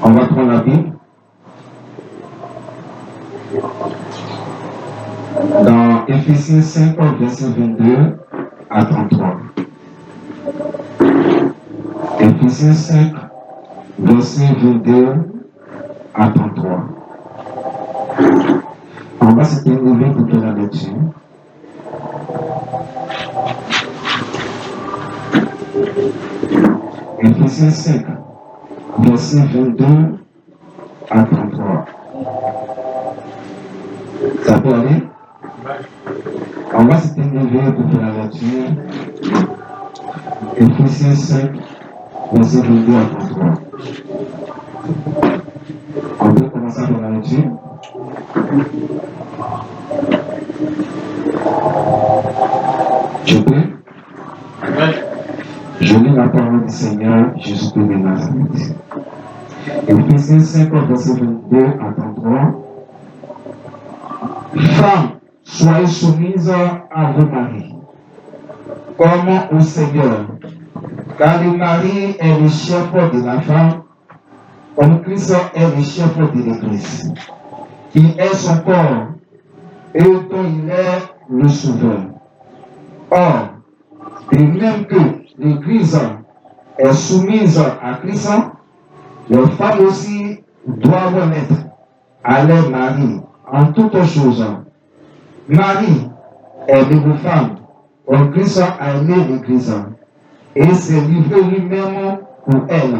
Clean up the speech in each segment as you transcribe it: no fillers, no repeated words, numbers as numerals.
On va prendre la Bible. Dans Éphésiens 5, verset 22 à 33. Éphésiens 5, verset 22 à 33. On va se tenir pour faire la lecture. Éphésiens 5, verset 22 à 33. Ça peut aller? On va se tenir pour faire la lecture. Éphésiens 5, verset 22 à 33. On peut commencer à faire la lecture. Je prie. Je lis la parole du Seigneur Jésus-Christ de Nazareth. Éphésiens 5, verset 22 à 33. Femmes, soyez soumises à vos maris, comme au Seigneur, car le mari est le chef de la femme, comme Christ est le chef de l'Église, qui est son corps et dont il est le sauveur. Or, de même que l'Église est soumise à Christ, les femmes aussi doivent l'être à leur mari en toutes choses. Marie aime vos femmes, comme Christ a aimé l'Église et s'est livré lui-même pour elle,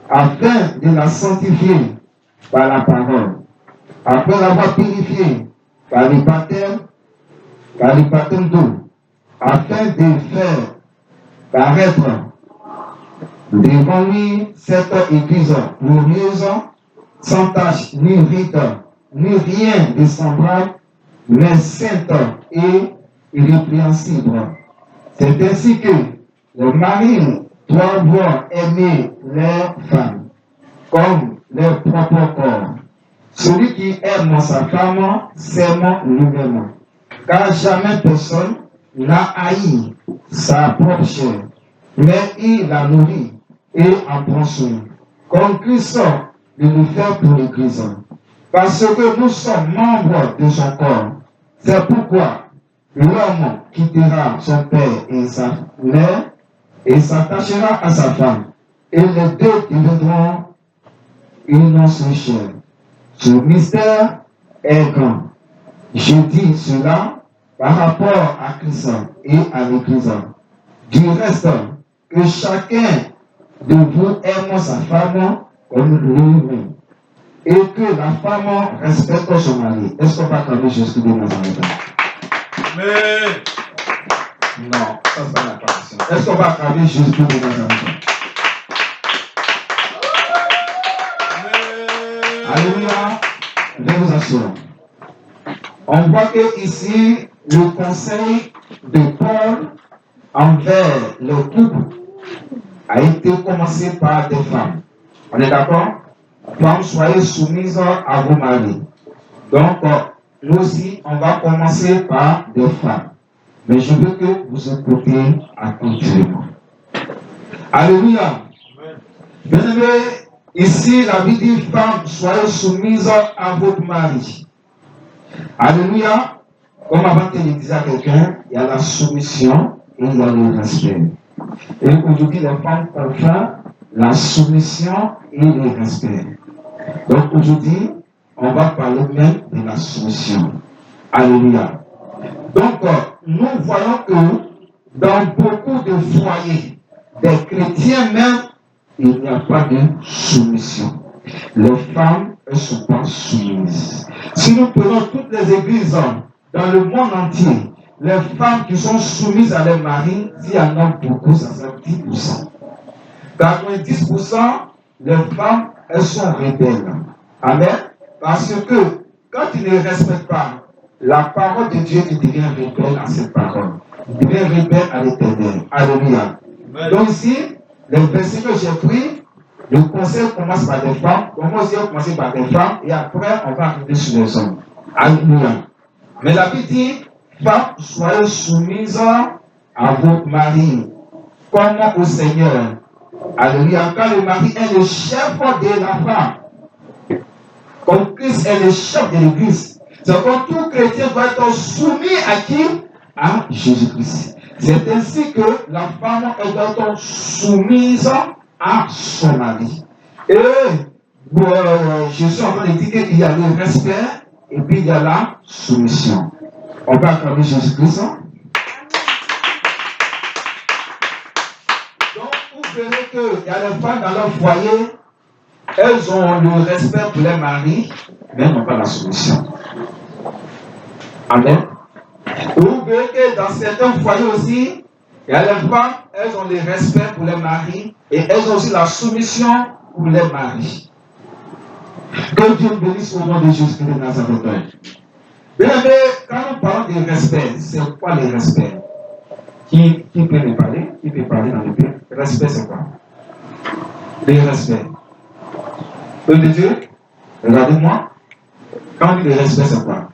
afin de la sanctifier par la parole, après l'avoir purifiée par le baptême d'eau, afin de faire paraître devant lui cette Église glorieuse, sans tache ni rite, ni rien de semblable, mais sainte et irrépréhensible. C'est ainsi que les maris doivent aimer leurs femmes comme leur propre corps. Celui qui aime sa femme s'aime lui-même, car jamais personne n'a haï sa propre chair, mais il la nourrit et en prend soin, comme Christ de le faire pour l'Église, parce que nous sommes membres de son corps. C'est pourquoi l'homme quittera son père et sa mère et s'attachera à sa femme, et les deux deviendront une seule chair. Ce mystère est grand. Je dis cela par rapport à Christ et à l'Église. Du reste, que chacun de vous aime sa femme comme lui-même, et que la femme respecte son mari. Est-ce qu'on va acclamer Jésus de Nazareth? Amen. Non, ça c'est pas la question. Est-ce qu'on va acclamer Jésus de Nazareth? Alléluia. Je vous assure. On voit que ici, le conseil de Paul envers le couple a été commencé par des femmes. On est d'accord? Femmes, soyez soumises à vos maris. Donc, nous aussi, on va commencer par des femmes. Mais je veux que vous écoutez attentivement. Alléluia. Bien-aimés, ici, la Bible dit, femmes, soyez soumises à votre mari. Alléluia. Comme avant que je disais à quelqu'un, il y a la soumission et il y a le respect. Et aujourd'hui, les femmes confondent la soumission et le respect. Donc aujourd'hui, on va parler même de la soumission. Alléluia. Donc, nous voyons que dans beaucoup de foyers, des chrétiens même, il n'y a pas de soumission. Les femmes ne sont pas soumises. Si nous prenons toutes les églises dans le monde entier, les femmes qui sont soumises à leur mari, s'il y en a beaucoup, ça fait 10%. 90%, les femmes, elles sont rebelles. Amen. Parce que quand tu ne respectes pas la parole de Dieu, tu deviens rebelle à cette parole. Tu deviens rebelle à l'Éternel. Alléluia. Donc ici, les versets que j'ai pris, le conseil commence par des femmes. Donc moi aussi, on commence par des femmes. Et après, on va arriver sur les hommes. Alléluia. Mais la Bible dit, femmes, soyez soumises à votre mari, comme au Seigneur. Alléluia. Quand le mari est le chef de la femme, comme Christ est le chef de l'Église, c'est comme tout chrétien doit être soumis à qui? À Jésus-Christ. C'est ainsi que la femme elle doit être soumise à son mari. Et je suis en train de dire qu'il y a le respect et puis il y a la soumission. On va acclamer Jésus-Christ. Donc, vous verrez qu'il y a des femmes dans leur foyer, elles ont le respect pour leur mari, mais elles n'ont pas la soumission. Amen. Vous verrez que dans certains foyers aussi, il y a les femmes, elles ont le respect pour leur mari et elles ont aussi la soumission pour leur mari. Que Dieu bénisse au nom de Jésus de Nazareth. Bien aimé, quand nous parlons de respect, c'est quoi le respect? Qui peut me parler? Qui peut parler dans le pays? Respect, c'est quoi? Le respect. Peuple de Dieu, regardez-moi. Quand on dit le respect, c'est quoi?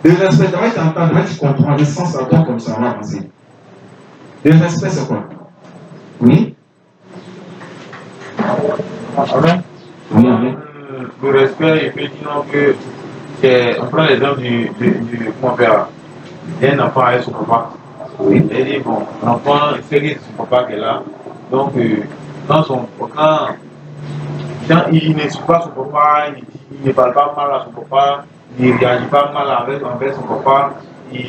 Le respect, tu comprends le sens à toi comme ça, on va avancer. Le respect, c'est quoi? Oui? Amen. Oui, amen. Le respect, effectivement, que on prend l'exemple du comment faire, d'un enfant avec son papa. Oui. Et dit, bon, l'enfant sait que c'est son papa qui est là. Donc, quand il n'insulte pas son papa, il ne parle pas mal à son papa, il ne réagit pas mal envers son papa, comment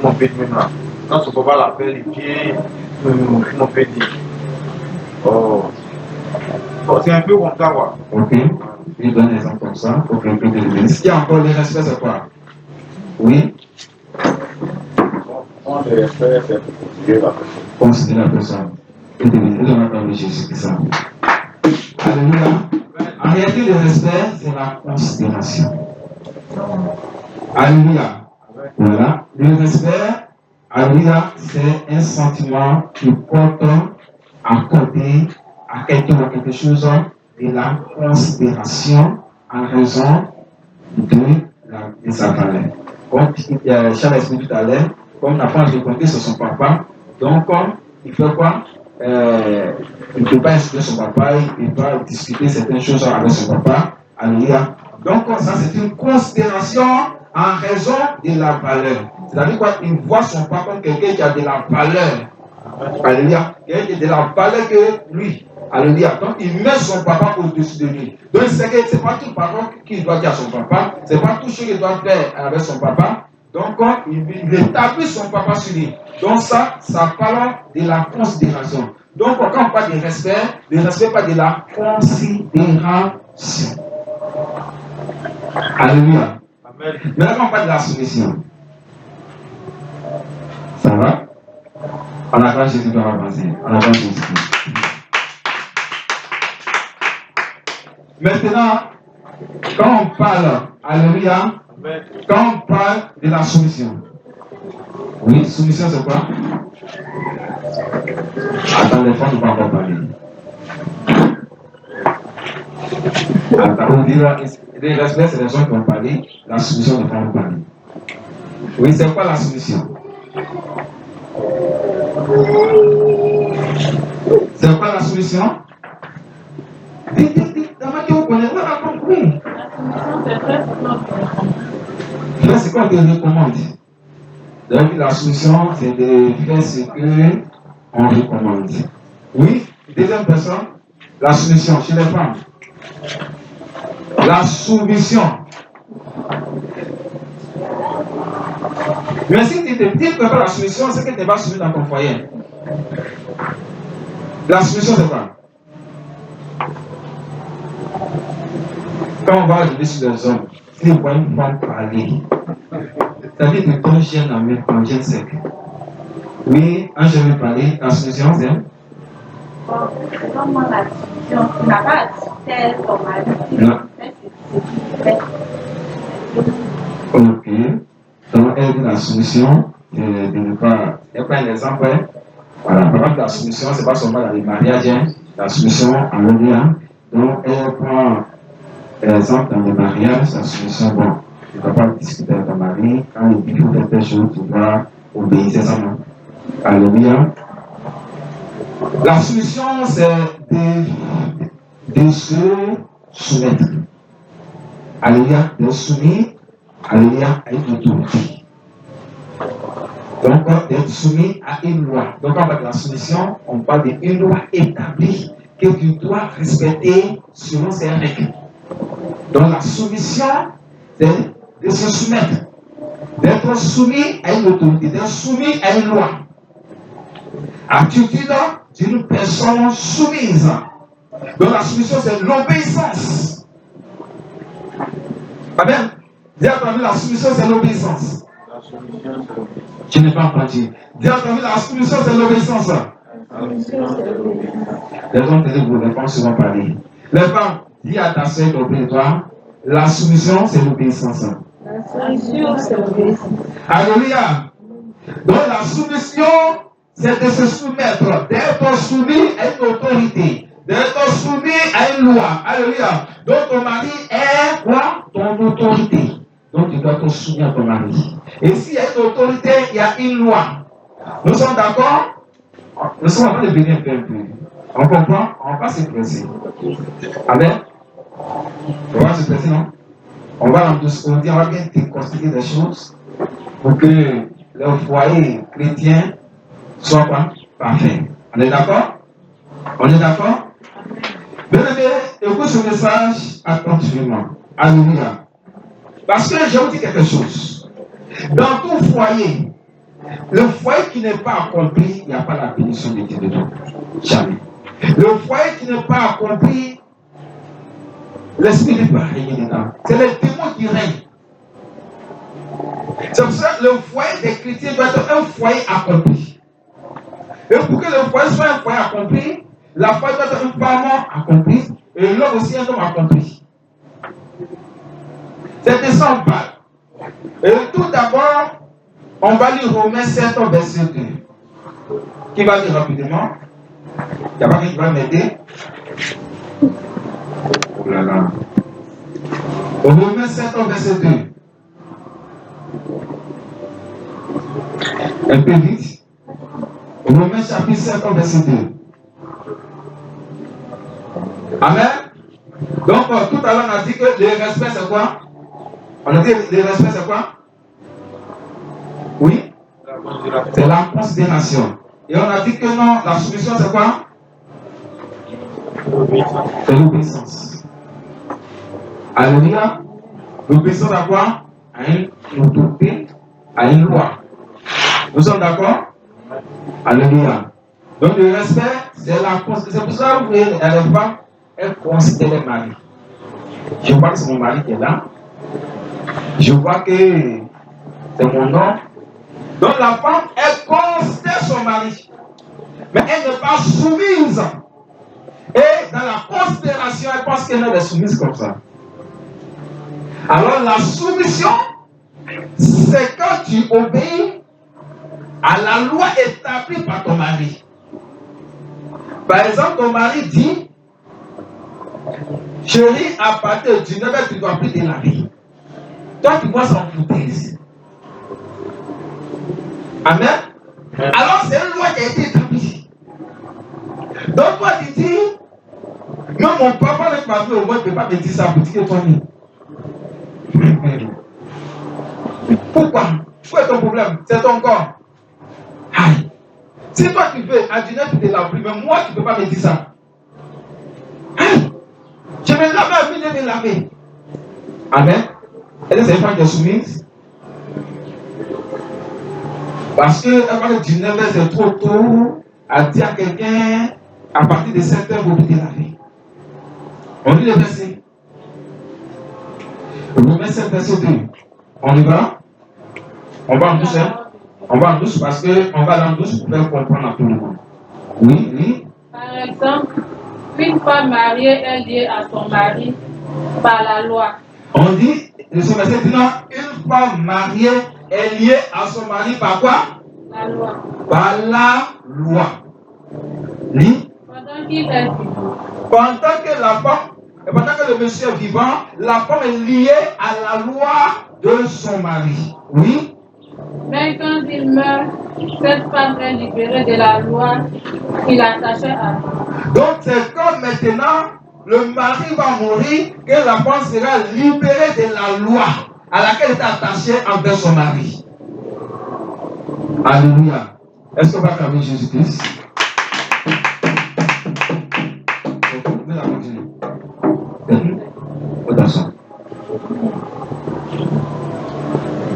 on peut dire même là. Quand son papa l'appelle, les pieds, comment on peut dire. Oh. Bon, c'est un peu comme ça, quoi. Ok. Je donne un exemple comme ça. Ok, ce qu'il y a encore le respect, c'est quoi? Oui. Le respect, c'est pour considérer la personne. Considérer la personne. Et on a parlé de Jésus, c'est ça. Alléluia. En réalité, le respect, c'est la considération. Alléluia. Voilà. Le respect, alléluia, c'est un sentiment qui porte à côté à quelqu'un ou à quelque chose de la considération en raison de sa valeur. Comme Charles a expliqué tout à l'heure, comme l'enfant a compté sur son papa, donc il fait quoi? Il ne peut pas insulter son papa, il ne peut pas discuter certaines choses avec son papa. Alléluia. Donc ça c'est une considération en raison de la valeur. C'est-à-dire quoi? Il voit son papa comme quelqu'un qui a de la valeur. Alléluia. Quelqu'un qui a de la valeur que lui. Alléluia. Donc il met son papa au-dessus de lui. Donc c'est que ce n'est pas tout parole qu'il doit dire à son papa, ce n'est pas tout ce qu'il doit faire avec son papa. Donc il établit son papa sur lui. Donc ça parle de la considération. Donc quand on parle de respect, le respect parle de la considération. Alléluia. Amen. Maintenant on parle de la soumission. Ça va? On a pas Jésus pour avancer. On a pas Jésus. Maintenant, quand on parle, alléluia, quand on parle de la soumission. Oui, soumission c'est quoi? Attends, les femmes ne vont pas encore parler. Attends, on dira, les respect, c'est les gens qui vont parler, la soumission ne va pas parler. Oui, c'est quoi la soumission? C'est quoi la soumission? Dites, d'abord que vous connaissez, vous avez compris. Faire ce qu'on te recommande. Donc la solution, c'est de faire ce qu'on recommande. Oui, deuxième personne, la solution chez les femmes. La soumission. Mais si tu ne dis pas la solution, c'est que tu n'es pas soumis dans ton foyer. La solution, c'est quoi? Quand on va arriver sur les hommes, si on voit une femme parler, c'est-à-dire que ton gène en met un gène sec. Oui, un gène parler, la solution, c'est comment la solution, tu n'as pas tel ton mari. Non. Ok. Donc, elle dit la solution de ne pas. Elle prend un exemple. Voilà. Par exemple, la solution, ce n'est pas seulement dans les mariages. La solution en lien. Donc, elle prend exemple dans les mariages. La solution, bon, tu ne dois pas discuter avec ton mari. Quand il dit qu'il faut faire telle chose, tu dois obéir. C'est ça, non? Alléluia. La solution, c'est de se soumettre. Alléluia, de soumettre, alléluia, à une autorité. Donc, d'être soumis à une loi. Donc, en fait, la soumission, on parle d'une loi établie que tu dois respecter selon ses règles. Donc, la soumission, c'est de se soumettre, d'être soumis à une autorité, d'être soumis à une loi. Attitude d'une personne soumise. Donc, la soumission, c'est l'obéissance. Amen. Dis à ton ami, la soumission, c'est l'obéissance. La solution, c'est l'obéissance. Tu n'es pas entendu. Dis à ton ami, la soumission, c'est l'obéissance. Les hommes te disent, vous ne pas souvent parler. Les femmes, dis à ta soeur d'obéir toi, la soumission, c'est l'obéissance. La solution, c'est l'obéissance. Alléluia. Donc la soumission, c'est de se soumettre, d'être soumis à une autorité, d'être soumis à une loi. Alléluia. Donc ton mari est quoi? Ton autorité. Donc tu dois te soumettre à ton mari. Et s'il y a une autorité, il y a une loi. Nous sommes d'accord? Nous sommes en train de venir un peu. On comprend? On va se presser. Amen. On va se presser, non? On va bien déconstruire des choses pour que le foyer chrétien soit pas parfait. On est d'accord? On est d'accord? Bien aimé, écoute ce message attentivement. Alléluia. Parce que je vous dis quelque chose. Dans tout foyer, le foyer qui n'est pas accompli, il n'y a pas la bénédiction de Dieu dedans. Jamais. Le foyer qui n'est pas accompli, l'esprit n'est pas régné dedans. C'est les démons qui règnent. C'est pour ça que le foyer des chrétiens doit être un foyer accompli. Et pour que le foyer soit un foyer accompli, la femme doit être un femme accompli et l'homme aussi un homme accompli. C'est de ça on parle. Et tout d'abord, on va lire Romains 7, verset 2. Qui va lire rapidement? Il n'y a pas qui va m'aider? Oh là là. Romains 7, verset 2. Un peu vite. Romains chapitre 7, verset 2. Amen. Donc, tout à l'heure, on a dit que le respect, c'est quoi? On a dit le respect, c'est quoi? Oui? C'est la considération. Et on a dit que non, la soumission, c'est quoi? C'est l'obéissance. Alléluia. L'obéissance à quoi? À une autorité, à une loi. Nous sommes d'accord? Alléluia. Donc le respect, c'est la considération. C'est pour ça que vous voyez, les femmes, elles considèrent les maris. Je vois que c'est mon mari qui est là. Je vois que c'est mon homme. Donc la femme, elle considère son mari. Mais elle n'est pas soumise. Et dans la considération, elle pense qu'elle est soumise comme ça. Alors la soumission, c'est quand tu obéis à la loi établie par ton mari. Par exemple, ton mari dit, chérie, à partir de 19h, tu ne dois plus te laver. Toi, tu vois s'en foutaise. Amen. Alors, c'est une loi qui a été établie. Donc, toi, tu dis, non, mon papa avec ma vie, au moins, ne peut pas me dire ça pour dire que toi, non. Pourquoi? Quoi est ton problème? C'est ton corps. Aïe. Si toi, tu veux, à 19h, tu te laves plus, mais moi, tu ne peux pas me dire ça. Aïe. Je vais laver, je vais laver. Amen. Est-ce que c'est une femme qui est soumise? Parce que à partir de 19h, c'est trop tôt à dire à quelqu'un à partir de 7h, vous pouvez laver. On lit le verset. Romains 7, verset 2. On y va? On va en douce, hein? On va en douce parce qu'on va en douce pour faire comprendre à tout le monde. Oui, oui. Par exemple, une femme mariée est liée à son mari par la loi. On dit, ce verset dit non, une femme mariée est liée à son mari par quoi? La loi. Par la loi. Oui. Pendant qu'il est vivant. Pendant que la femme, pendant que le monsieur est vivant, la femme est liée à la loi de son mari. Oui. Mais quand il meurt, Cette femme est libérée de la loi qui l'attachait à lui. Donc c'est comme maintenant le mari va mourir que la femme sera libérée de la loi à laquelle elle était attachée envers son mari. Alléluia. Est-ce qu'on va calmer Jésus-Christ? Nous allons continuer. Attention.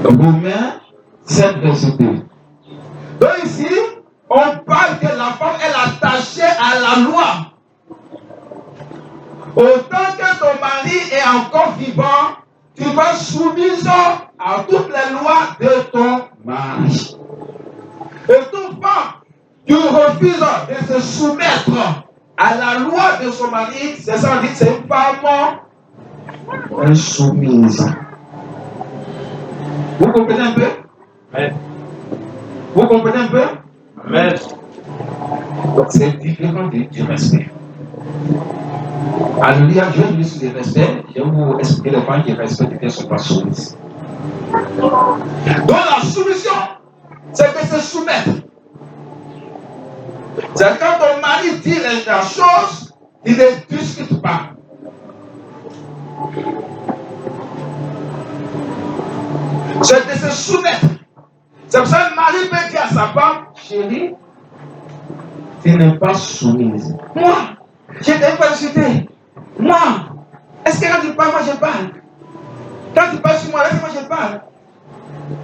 Romains 7, verset 2. Donc ici, on parle que la femme est attachée à la loi. Autant que ton mari est encore vivant, tu vas soumise à toutes les lois de ton mari. Et toute femme qui refuse de se soumettre à la loi de son mari, c'est ça, on dit, c'est une femme insoumise. Vous comprenez un peu? Amen. Vous comprenez un peu? Amen. Donc c'est différent du respect. Alléluia, je vais sur le respect, je vais vous expliquer les femmes qui respectent et qui ne sont pas soumises. Donc la soumission, c'est de se soumettre. C'est quand ton mari dit la chose, il ne discute pas. C'est de se soumettre. C'est pour ça que le mari peut dire à sa femme, chérie, tu n'es pas soumise. Moi, je ne t'ai pas insulté. Moi, est-ce que quand tu parles, moi je parle? Quand tu parles sur moi, laisse-moi je parle.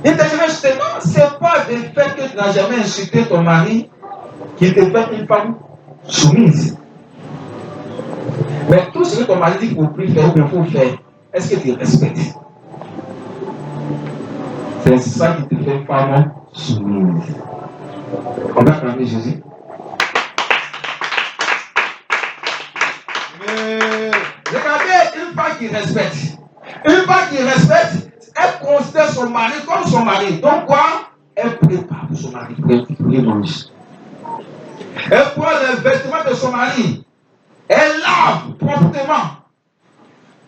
Il t'a jamais insulté. Non, ce n'est pas le fait que tu n'as jamais insulté ton mari qui te fait une femme soumise. Mais tout ce que ton mari dit qu'il ne faut plus faire ou qu'il faut faire, est-ce que tu respectes? C'est ça qui te fait une femme soumise. On va acclamer Jésus. Regardez une femme qui respecte. Une femme qui respecte, elle considère son mari comme son mari. Donc quoi? Elle prépare pour son mari pour les manger. Elle prend les vêtements de son mari. Elle lave proprement.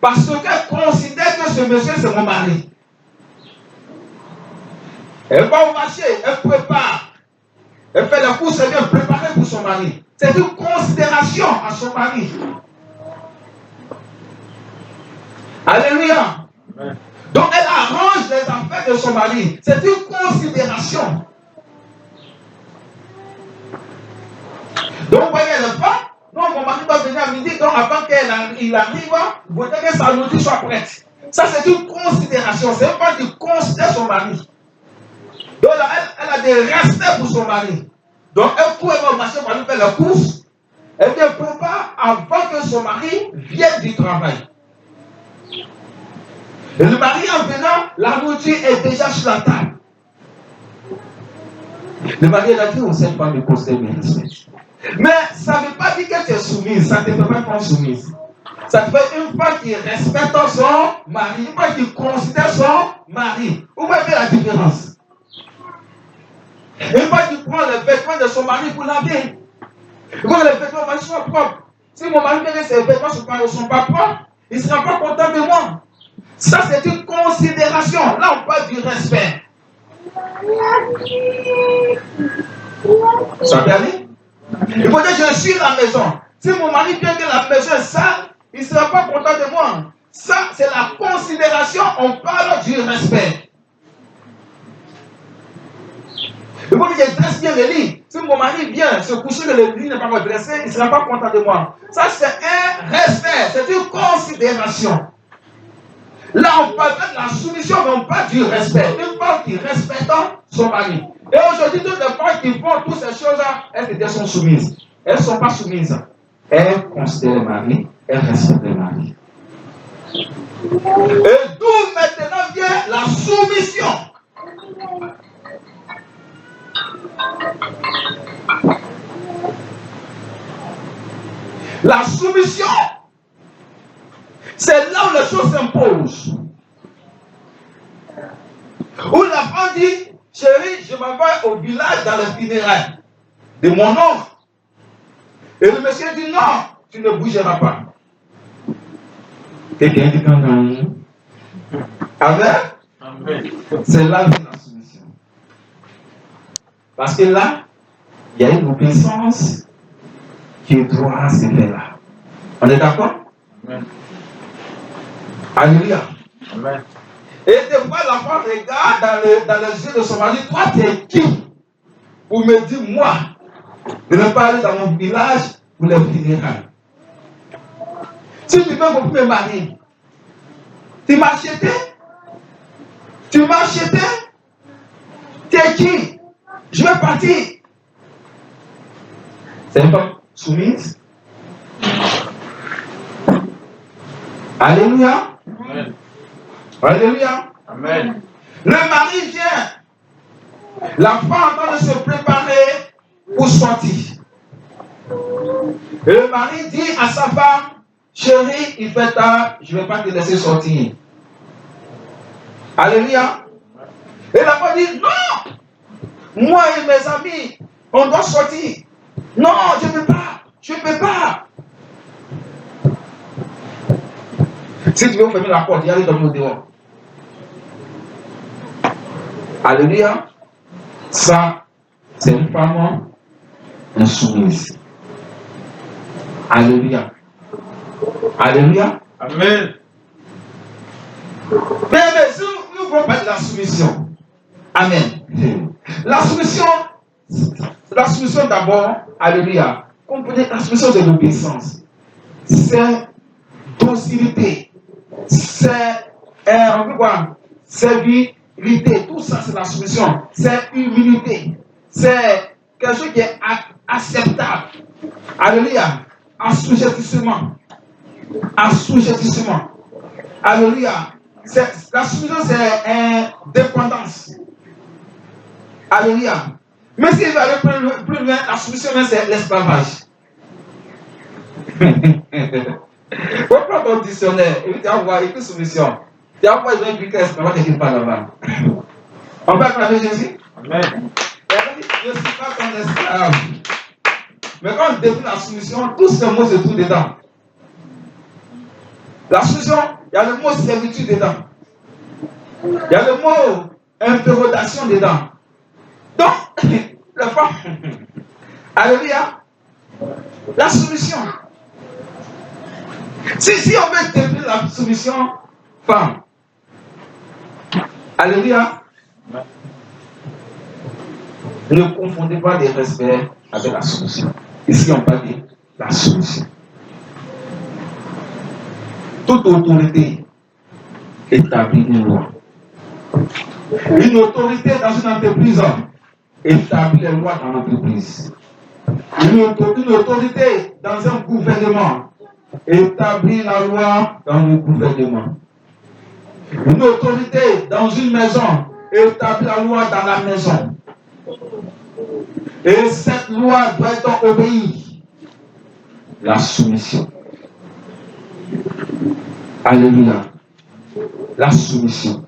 Parce qu'elle considère que ce monsieur c'est mon mari. Elle va au marché, elle prépare. Elle fait la course, elle vient préparer pour son mari. C'est une considération à son mari. Alléluia. Amen. Donc elle arrange les affaires de son mari. C'est une considération. Donc vous voyez le pas. Non, mon mari va venir à midi, donc avant qu'il arrive, vous voulez que sa nourriture soit prête. Ça c'est une considération. C'est pas du considère son mari. Donc là, elle a des respects pour son mari. Donc elle va au marché pour lui faire la course. Elle vient prépare avant que son mari vienne du travail. Et le mari en venant, la nourriture est déjà sur la table. Le mari a dit, on ne sait pas me considérer mes respects. Mais ça ne veut pas dire que tu es soumise, ça ne te fait pas une femme soumise. Ça te fait une femme qui respecte son mari, une femme qui considère son mari. Vous voyez la différence? Une femme qui prend les vêtements de son mari pour laver. Quand les vêtements de mon mari soient propres. Si mon mari met ses vêtements ne sont pas propres, il ne sera pas content de moi. Ça, c'est une considération. Là, on parle du respect. Ça peut aller? Il faut dire que je suis à la maison. Si mon mari vient que la maison est sale, il ne sera pas content de moi. Ça, c'est la considération. On parle du respect. Il faut que je dresse bien le lit. Si mon mari vient se coucher que le lit n'est pas redressé, il ne sera pas content de moi. Ça, c'est un respect. C'est une considération. Là, on parle de la soumission, mais on parle du respect. Une femme qui respecte son mari. Et aujourd'hui, toutes les femmes qui font toutes ces choses-là, elles sont soumises. Elles ne sont pas soumises. Elles considèrent le mari, elles respectent le mari. Et d'où maintenant vient la soumission. La soumission, c'est là où les choses s'imposent. Où la femme dit, chérie, je m'en vais au village dans les funérailles de mon oncle. Et le monsieur dit, non, tu ne bougeras pas. Quelqu'un dit quand même. Amen. C'est là où la soumission. Parce que là, il y a une obéissance qui doit se faire là. On est d'accord? Amen. Alléluia. Amen. Et des fois, la femme regarde dans les yeux de son mari, toi, tu es qui pour me dire, moi, de ne pas aller dans mon village pour les funérailles. Si tu veux beaucoup me marier, tu m'as acheté? Tu m'as acheté? Tu es qui? Je vais partir. C'est une femme soumise. Alléluia. Amen. Alléluia. Amen. Le mari vient. La femme est en train de se préparer pour sortir. Et le mari dit à sa femme, chérie, il fait tard, je ne vais pas te laisser sortir. Alléluia. Et la femme dit, non, moi et mes amis, on doit sortir. Non, je ne peux pas. Je ne peux pas. Si tu veux fermer la porte, il y a les dormir au dehors. Alléluia. Ça, c'est une femme insoumise. Alléluia. Alléluia. Amen. Mais nous voulons parler de la soumission. Amen. La soumission d'abord, alléluia. Comprenez, la soumission c'est l'obéissance. C'est docilité. C'est on peut voir, servilité. Tout ça c'est la soumission. C'est humilité. C'est quelque chose qui est acceptable. Alléluia. Assujettissement. Assujettissement. Alléluia. La soumission, c'est dépendance. Alléluia. Mais s'il va aller plus loin, la soumission, c'est l'esclavage. Reprends ton dictionnaire et tu vas voir écrit soumission. Tu vas voir, ils ont écrit esclavage et qu'il parle là-bas. On peut acclamer Jésus? Amen. Je ne suis pas ton esclave. Mais quand on définit la soumission, tous ces mots se trouvent dedans. La soumission, il y a le mot servitude dedans. Il y a le mot interrogation dedans. Donc, la femme, alléluia, la soumission. Si on veut définir la soumission, femme, alléluia, ne confondez pas des respects avec la soumission. Ici, on parle de la soumission. Toute autorité établit une loi. Une autorité dans une entreprise établit les lois dans l'entreprise. Une autorité dans un gouvernement établit la loi dans le gouvernement. Une autorité dans une maison établit la loi dans la maison. Et cette loi doit être obéie. La soumission. Alléluia. La soumission.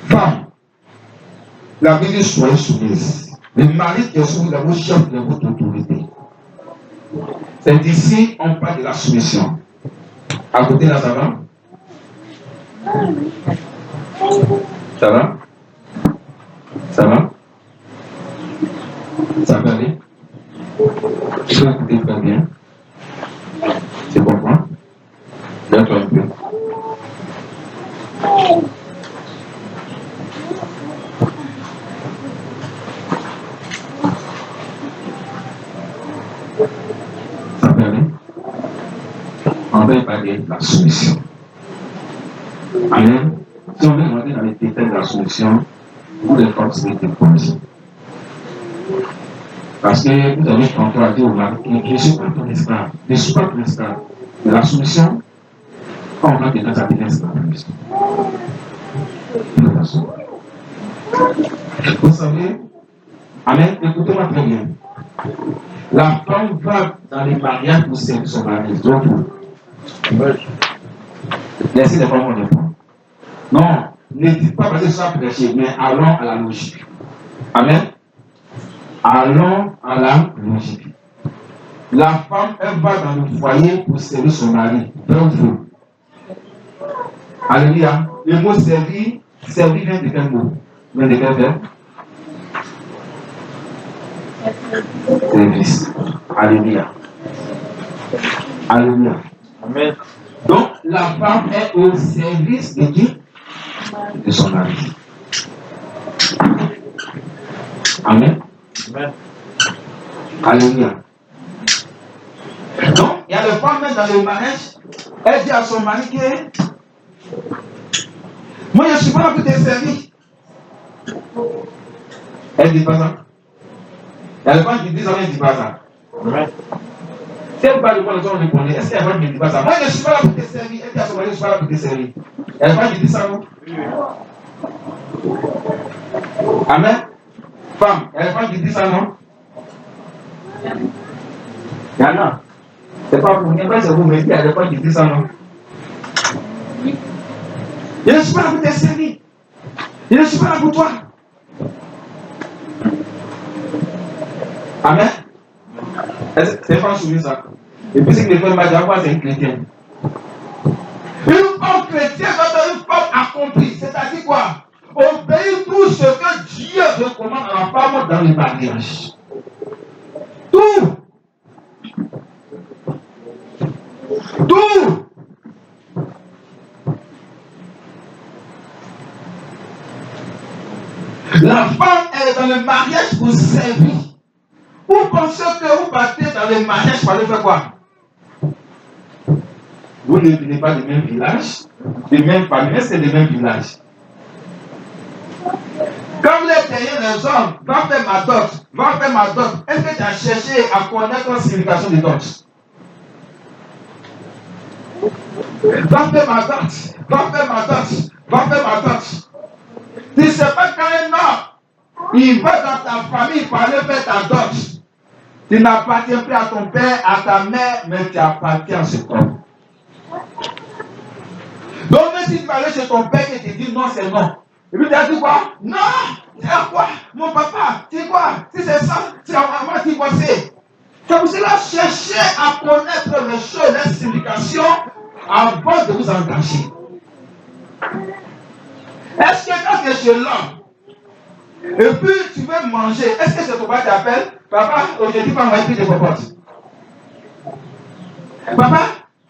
Femme, la Bible dit soyez soumise. Le mari qui est soumis, vous chef de votre autorité. C'est d'ici, on parle de la soumission. À côté là, ça va? Ça va? Ça va? Ça va aller? Je vais écouter très bien. Tu comprends? Lève-toi un peu. Ça va aller? On va parler de la soumission. Amen. Si on veut rentrer dans les détails de la soumission, vous devez forcer des conditions. Parce que vous avez tantôt à dire au mari, je ne suis pas ton esclave. Je ne suis pas ton esclave. Mais la soumission, quand on a quelqu'un, ça devient esclavage. Vous savez, amen, écoutez-moi très bien. La femme va dans les mariages pour servir son mari. Donc, laissez les femmes répondre. Non, ne dites pas parce que ça prêcher, mais allons à la logique. Amen. Allons à la logique. La femme, elle va dans le foyer pour servir son mari. Donc, alléluia. Le mot servir vient de quel mot? Vient de quel verbe? service. Alléluia. Alléluia. Amen. Donc, la femme est au service de qui? De son mari. Amen. Amen. Alléluia. Donc, il y a des femmes même dans le mariage, elle dit à son mari que moi je ne suis pas là pour te servir. Elle ne dit pas ça. Il y a des femmes qui disent ça, mais elle ne dit pas ça. Amen. Si elle parle de quoi les gens répondent, est-ce qu'il y a des femmes qui ne disent pas ça? Moi je ne suis pas là pour te servir. Elle dit à son mari, je ne suis pas là pour te servir. Il y a des femmes qui disent ça, non? Amen. Femme, il y a des femmes qui disent ça, non? Il y en a. C'est pas pour rien, c'est vous, mais il y a des femmes qui disent ça, non? Je ne suis pas là pour te servir. Je ne suis pas là pour toi. Amen. C'est pas soumis ça. Et puis c'est que les femmes m'ont dit, c'est une chrétienne. Une femme chrétienne doit être une femme accomplie. C'est-à-dire quoi? Obéir tout ce que Dieu recommande à la femme dans le mariage. Tout. Tout. La femme est dans le mariage pour servir. Vous pensez que vous partez dans le mariage pour aller faire quoi? Vous ne venez pas du même village, des mêmes familles, mais c'est le même village. Quand vous êtes derrière les hommes, va faire ma dot. Est-ce que tu as cherché à connaître la signification de dot? Va faire ma dot. Tu ne sais pas quand un homme, il va dans ta famille pour aller faire ta dot. Tu n'appartiens plus à ton père, à ta mère, mais tu appartiens à ce homme. Donc, même si tu vas aller chez ton père et te dit non, c'est non. Et puis tu as dit quoi? Non! C'est quoi? Mon papa, c'est quoi? Si c'est ça, c'est à moi qui vois c'est. C'est pour cela chercher à connaître les choses, les significations avant de vous engager. Est-ce que quand tu es chez l'homme, et puis tu veux manger, est-ce que c'est ton papa qui t'appelle? Papa, aujourd'hui, pas envoyer plus de popotes. Papa,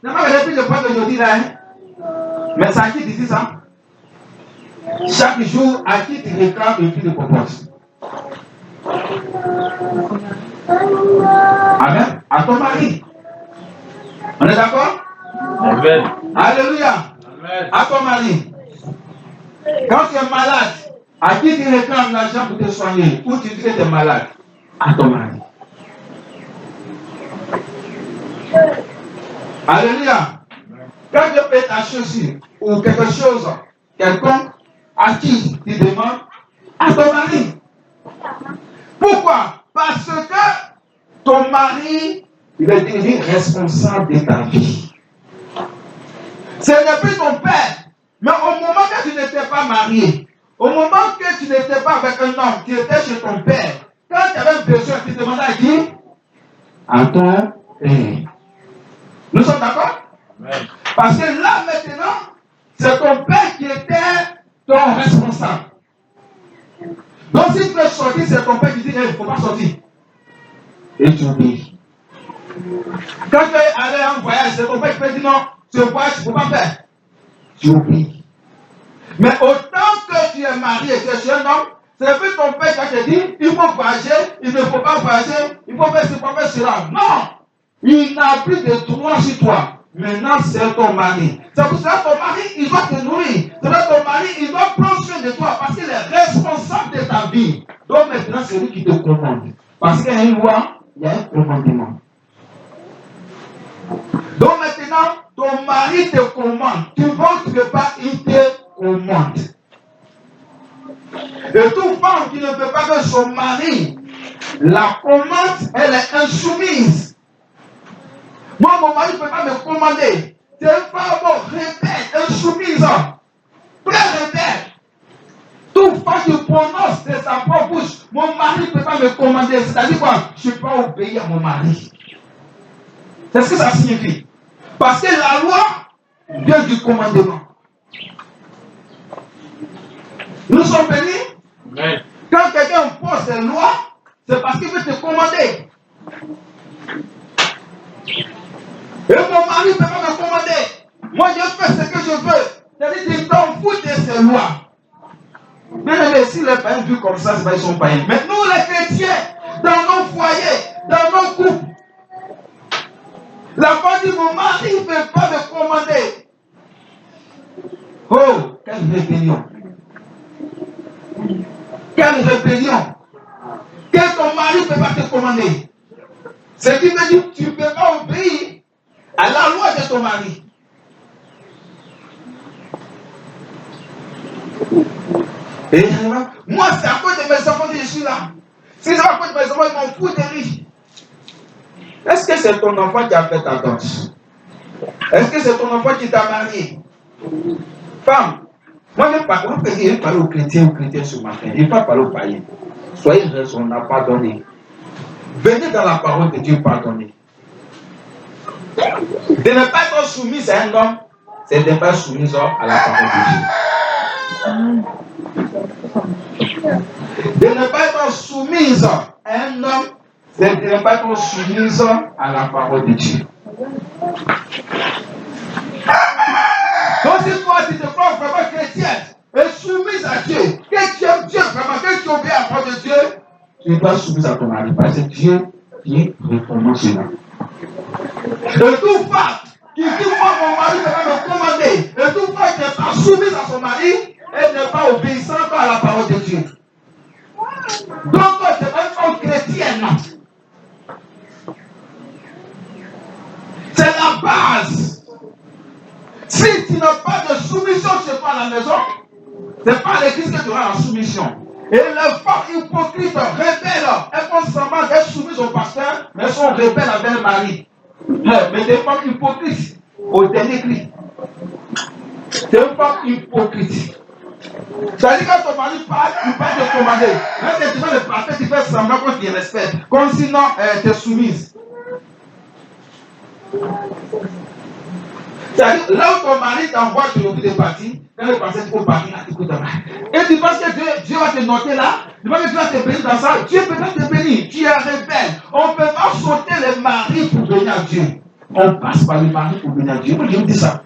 n'a pas envoyé plus de popotes aujourd'hui là, hein? Mais c'est à qui tu dis ça? Chaque jour, à qui tu réclames le plus de popotes? Amen. À ton mari. On est d'accord? Amen. Alléluia. Amen. À ton mari. Quand tu es malade, à qui tu réclames l'argent pour te soigner? Ou tu dis que tu es malade? À ton mari. Alléluia. Quand tu fais ta chaussure ou quelque chose, quelconque, à qui tu demandes? À ton mari. Pourquoi? Parce que ton mari, il est devenu responsable de ta vie. Ce n'est plus ton père. Mais au moment que tu n'étais pas marié, au moment que tu n'étais pas avec un homme, tu étais chez ton père, quand tu avais besoin, tu demandais à qui? À ton père. Nous sommes d'accord? Amen. Parce que là maintenant, c'est ton père qui était ton responsable. Donc si tu veux sortir, c'est ton père qui dit, il ne faut pas sortir. Et tu obéis. Quand tu es allé en voyage, c'est ton père qui peut dire non, ce voyage, il ne faut pas faire. Tu obéis. Mais autant que tu es marié, que tu es un homme, c'est plus ton père qui te dit, il faut voyager, il ne faut pas voyager, il faut faire ce, il faut faire cela. Non! Il n'a plus de droit sur toi. Maintenant, c'est ton mari. C'est pour ça que ton mari, il doit te nourrir. C'est pour ça que ton mari, il doit prendre soin de toi parce qu'il est responsable de ta vie. Donc maintenant, c'est lui qui te commande. Parce qu'il y a une loi, il y a un commandement. Donc maintenant, ton mari te commande. Tu veux, tu ne veux pas, il te commande. Et toute femme qui ne veut pas que son mari la commande, elle est insoumise. Moi, mon mari ne peut pas me commander. C'est une femme rebelle, insoumise. Très rebelle. Toute femme qui prononce de sa propre bouche, mon mari ne peut pas me commander. C'est-à-dire quoi? Je ne peux pas obéir à mon mari. C'est ce que ça signifie. Parce que la loi vient du commandement. Nous sommes bénis. Amen. Quand quelqu'un pose des lois, c'est parce qu'il veut te commander. Et mon mari ne peut pas me commander. Moi, je fais ce que je veux. C'est-à-dire qu'il t'en fout de ses lois. Bien aimé, si les païens vivent comme ça, c'est pas ils sont païens. Mais nous, les chrétiens, dans nos foyers, dans nos couples, la femme dit, mon mari ne peut pas me commander. Oh, quelle rébellion. Quelle rébellion. Que ton mari ne peut pas te commander. Ce qui veut dire que tu ne peux pas obéir à la loi de ton mari. Et moi, c'est à cause de mes enfants que je suis là. Si c'est à cause de mes enfants, ils m'en foutent de lui. Est-ce que c'est ton enfant qui a fait ta danse? Est-ce que c'est ton enfant qui t'a marié? Femme, moi, je parle aux chrétiens ce matin. Je ne vais pas parler aux païens. Soyez raisonnables, pardonnez. Venez dans la parole de Dieu, pardonnez. De ne pas être soumise à un homme, c'est de ne pas être soumise à la parole de Dieu. De ne pas être soumise à un homme, c'est de ne pas être soumise à la parole de Dieu. Donc si toi tu te crois vraiment chrétienne et soumise à Dieu, que tu aimes Dieu vraiment, que tu obéis à la parole de Dieu, tu n'es pas soumise à ton mari parce que Dieu qui répond cela. Et toute femme qui dit moi mon mari va me commander, et toute femme qui n'est pas soumise à son mari, elle n'est pas obéissante à la parole de Dieu. Donc tu n'es pas une femme chrétienne. C'est la base. Si tu n'as pas de soumission chez toi à la maison, c'est pas à l'église que tu auras la soumission. Et les femmes hypocrites, rebelles, elles font semblant d'être soumises au pasteur, mais elles sont rebelles avec le mari. Mais des femmes hypocrites, au dernier cri. Des femmes hypocrites. C'est-à-dire quand ton mari parle, tu peux te commander. Quand tu fais le parfait, tu fais semblant qu'on t'y respecte. Comme sinon, tu es soumise. C'est-à-dire, là où ton mari t'envoie sur le bout des parties, quand le pasteur dit au parti, là, écoute, et tu penses que Dieu va te noter là, tu penses que Dieu va te bénir dans ça, Dieu peut pas te bénir, tu es rebelle. On ne peut pas sauter le mari pour bénir à Dieu. On passe par le mari pour bénir à Dieu. Moi, je vous dis ça.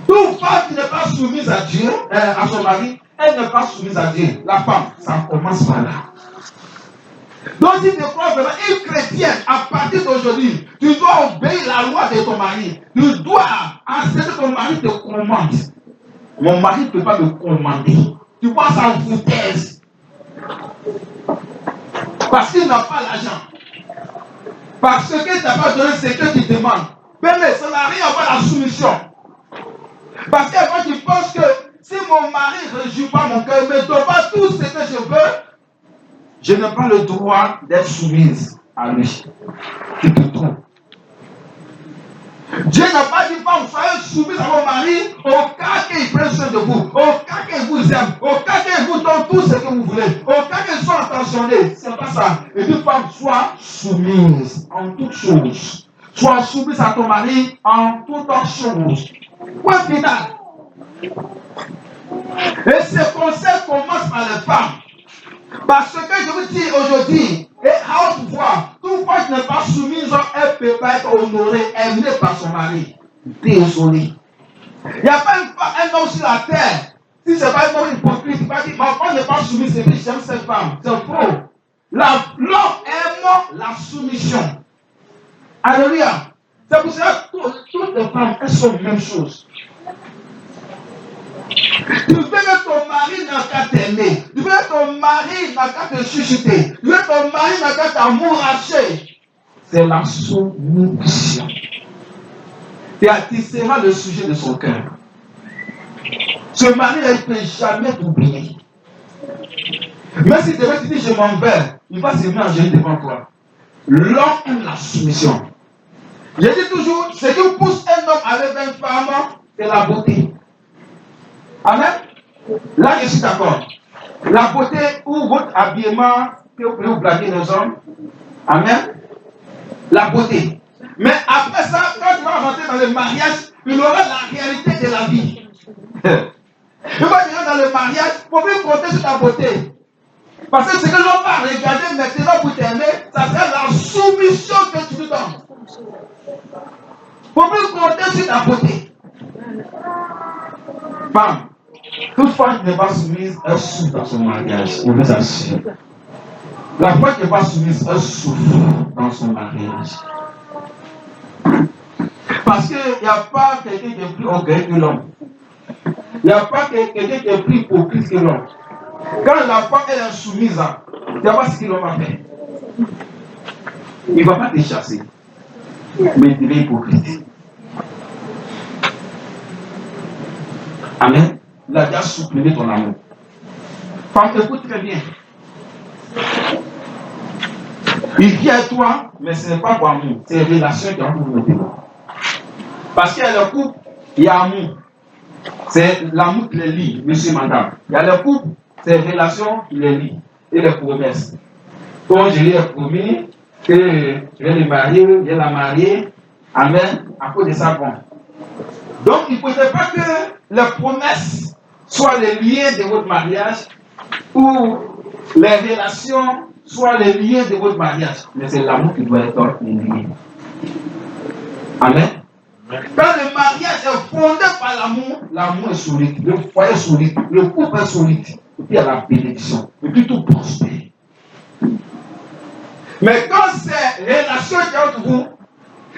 Toute femme qui n'est pas soumise à Dieu, à son mari, elle n'est pas soumise à Dieu. La femme, ça commence par là. Donc, si tu crois vraiment une chrétienne, à partir d'aujourd'hui, tu dois obéir la loi de ton mari. Tu dois accepter que ton mari te commande. Mon mari ne peut pas me commander. Tu vois ça en foutaise. Parce qu'il n'a pas l'argent. Parce que tu n'as pas donné ce que tu demandes. Mais ça n'a rien à voir avec la soumission. Parce que moi, tu penses que si mon mari ne réjouit pas mon cœur, il ne me donne pas tout ce que je veux, je n'ai pas le droit d'être soumise à lui. Tu te trompes. Dieu n'a pas dit, femme, soyez soumise à vos maris au cas qu'ils prennent soin de vous, au cas qu'ils vous aiment, au cas qu'ils vous donnent tout ce que vous voulez, au cas qu'ils soient attentionnés. C'est pas ça. Et puis, femme, sois soumise en toutes choses. Sois soumise à ton mari en toutes choses. Point final. Et ce conseil commence par les femmes. Parce que je vous dis aujourd'hui, et à haute voix, toute femme qui n'est pas soumise, elle ne peut pas être honorée, aimée par son mari. Désolé. Il n'y a pas un homme sur la terre. Si ce n'est pas un homme hypocrite, il va dire, ma femme n'est pas soumise, c'est que j'aime cette femme. C'est faux. L'homme aime la soumission. Alléluia. C'est pour ça que toutes les femmes, elles sont la même chose. Tu veux que ton mari n'a qu'à t'aimer. Tu veux que ton mari n'a qu'à te susciter. Tu veux que ton mari n'a qu'à t'amouracher. C'est la soumission. Et tu seras le sujet de son cœur. Ce mari, il ne peut jamais t'oublier. Même si demain tu dis je m'en vais, il va se mettre en genoux devant toi. L'homme aime la soumission. Je dis toujours, ce qui pousse un homme avec une femme, c'est la beauté. Amen. Là, je suis d'accord. La beauté ou votre habillement que vous pouvez vous blaguer les hommes. Amen. La beauté. Mais après ça, quand tu vas rentrer dans le mariage, il aura la réalité de la vie. Il va venir dans le mariage, il faut plus compter sur ta beauté. Parce que ce que l'on va regarder maintenant pour t'aimer, ça sera la soumission que tu lui donnes. Pour plus compter sur ta beauté. Femme, toute femme qui n'est pas soumise, elle souffre dans son mariage. Je vous assure. La femme qui n'est pas soumise, elle souffre dans son mariage. Parce qu'il n'y a pas quelqu'un qui est plus orgueilleux que l'homme. Il n'y a pas quelqu'un qui est plus hypocrite que l'homme. Quand la femme elle est soumise, tu ne sais pas ce qu'il va faire. Il ne va pas te chasser. Mais il est hypocrite. Amen. Il a déjà supprimé ton amour. Femme, écoute très bien. Il vient à toi, mais ce n'est pas pour amour. C'est une relation qui est entre vous maintenant. Parce qu'il y a le couple, il y a amour. C'est l'amour qui les lie, monsieur, madame. Il y a le couple, c'est une relation qui les lie. Et les promesses. Quand je lui ai promis que je vais le marier, je vais la marier. Amen. À cause de ça, bon. Donc, il ne faudrait pas que les promesses soient les liens de votre mariage ou les relations soient les liens de votre mariage. Mais c'est l'amour qui doit être les liens. Amen. Quand le mariage est fondé par l'amour, l'amour est solide, le foyer est solide, le couple est solide. Et puis il y a la bénédiction. Et puis tout prospère. Mais quand c'est relation qui est entre vous,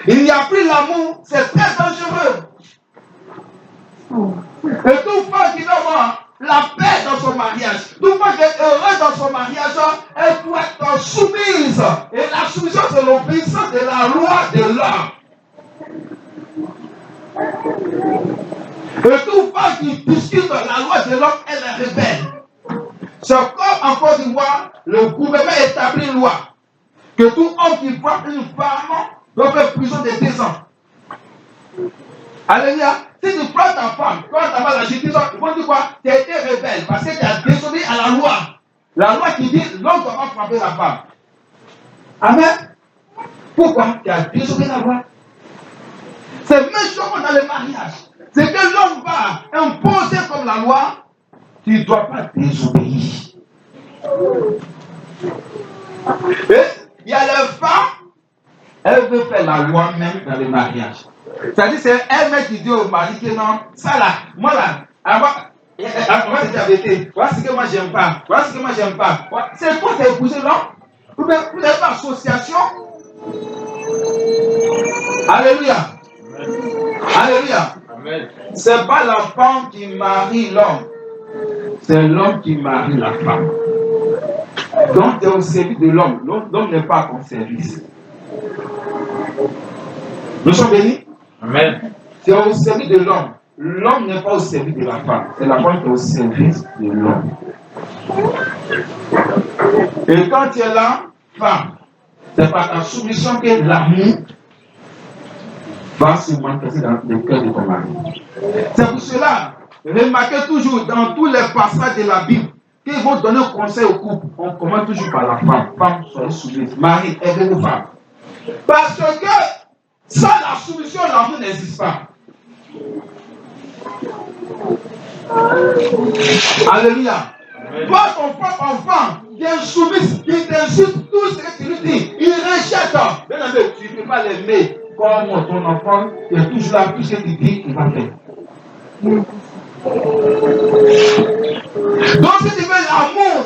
il n'y a plus l'amour, c'est très dangereux. Et toute femme qui doit avoir la paix dans son mariage, toute femme qui est heureuse dans son mariage, elle doit être soumise. Et la soumission, c'est l'obéissance de la loi de l'homme. Et toute femme qui discute la loi de l'homme, elle est rebelle. C'est comme en Côte d'Ivoire, le gouvernement établit une loi que tout homme qui frappe une femme doit faire prison de 2 ans. Alléluia. Si tu prends ta femme, quand tu as la justice, ils vont dire quoi? Tu as été rebelle parce que tu as désobéi à la loi. La loi qui dit l'homme ne doit pas frapper la femme. Amen. Pourquoi? Tu as désobéi à la loi. C'est même chose dans le mariage. C'est que l'homme va imposer comme la loi, tu ne dois pas désobéir. Et il y a les femmes, elles veulent faire la loi même dans le mariage. C'est-à-dire, c'est elle-même qui dit au mari que non, ça là, moi là, avant c'était avec voilà ce que moi j'aime pas, voilà ce que moi j'aime pas. C'est quoi c'est épouser l'homme? Vous n'avez pas association? Alléluia. Alléluia. Amen. C'est pas la femme qui marie l'homme, c'est l'homme qui marie la femme. Donc tu es au service de l'homme. L'homme n'est pas à ton service. Nous sommes bénis? Amen. Tu es au service de l'homme. L'homme n'est pas au service de la femme. C'est la femme qui est au service de l'homme. Et quand tu es là, femme, c'est par ta soumission que l'amour va se manifester dans le cœur de ton mari. C'est pour cela, remarquez toujours dans tous les passages de la Bible, qu'ils vont donner conseil au couple, on commence toujours par la femme. Femme, soyez soumise. Mari, aidez-vous femmes. Parce que sans la soumission, l'amour n'existe pas. Alléluia. Toi, ton propre enfant, qui est soumis, qui t'insulte tout ce que tu lui dis, il rejette. Bien aimé, tu ne peux pas l'aimer comme ton enfant, qui est toujours là, tout ce que tu dis, il va faire. Donc, si tu veux l'amour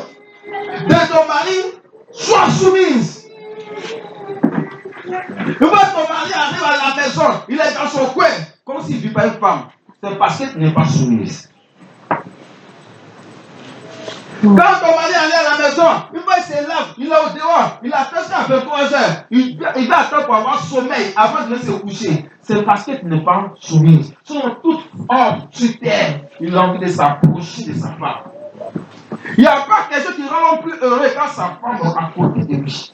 de ton mari, sois soumise. Quand ton mari arrive à la maison, il est dans son coin, comme s'il ne vit pas une femme. C'est parce que tu n'es pas soumise. Quand ton mari allait à la maison, une fois il se lève, il est au dehors, il a fait ça à 23 heures, il va attendre pour avoir sommeil avant de se coucher. C'est parce que tu n'es pas soumise. Selon toute homme sur terre, il a envie de s'approcher de sa femme. Il n'y a pas quelque chose qui rend l'homme plus heureux quand sa femme est à côté de lui.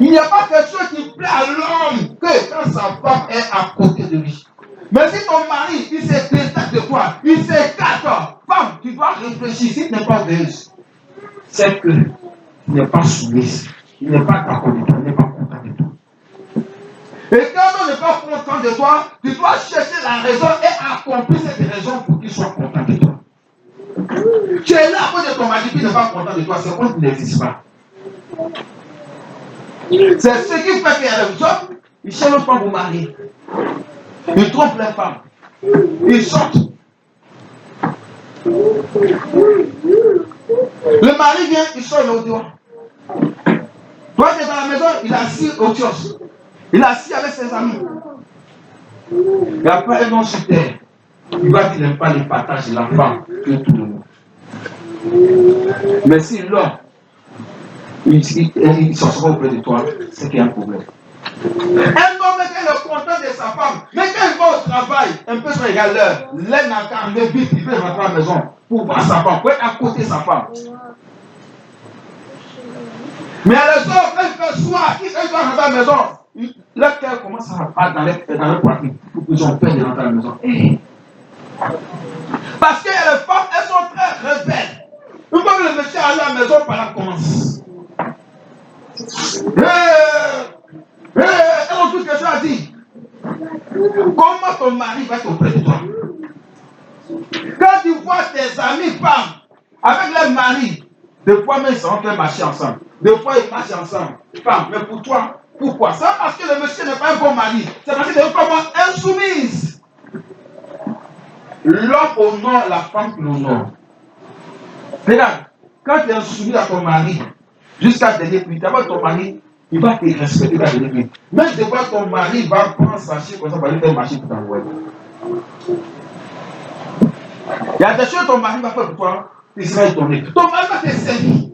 Il n'y a pas quelque chose qui plaît à l'homme que quand sa femme est à côté de lui. Mais si ton mari, il se détache de toi, il s'écarte, femme, tu dois réfléchir. Si tu n'es pas heureuse, c'est que tu n'es pas soumise. Il n'est pas d'accord de toi, il n'est pas content de toi. Et quand on n'est pas content de toi, tu dois chercher la raison et accomplir cette raison pour qu'il soit content de toi. Tu es là à cause de ton mari qui n'est pas content de toi, c'est qu'on ne n'existe pas. C'est ce qui fait qu'il y a des hommes, ils cherchent pas vous marier. Ils trompent les femmes. Ils sortent. Le mari vient, il sort le doigt. Toi, tu es dans la maison, il est assis au kiosque. Il est assis avec ses amis. Il n'y a pas un nom sur terre. Il va dire qu'il n'aime pas les partages de la femme que tout le monde. Mais si l'homme, il s'en auprès de toi, c'est qu'il y a un problème. Un homme qui est content de sa femme, mais quand il va au travail, un peu sur égale l'heure, l'aide n'a qu'à enlever vite, il peut rentrer à la maison pour voir sa femme, pour être à côté de sa femme. Mais à les autres, quand il fait soir, il doit rentrer à la maison, leur cœur commence à battre dans leur poitrine, pour qu'ils ont peur de rentrer à la maison. Parce que les femmes, elles sont très rebelles. Une fois que le monsieur arrive à la maison, par là commence. Elles ont toutes quelque chose à dire. Comment ton mari va être auprès de toi? Quand tu vois tes amis femmes avec leur mari, des fois même ils s'en fait marcher ensemble. Des fois ils marchent ensemble. Femme, mais pour toi, pourquoi? C'est parce que le monsieur n'est pas un bon mari. C'est parce qu'il est comment insoumise. L'homme honore la femme qui l'honore. Regarde, quand tu es insoumis à ton mari, jusqu'à dernier prix, d'abord ton mari, il va te respecter à dernier prix. Même des fois, ton mari va prendre sa chienne comme ça, va lui faire marcher pour t'envoyer. Il y a des choses que ton mari va faire pour toi, il sera étonné. Ton mari va te servir.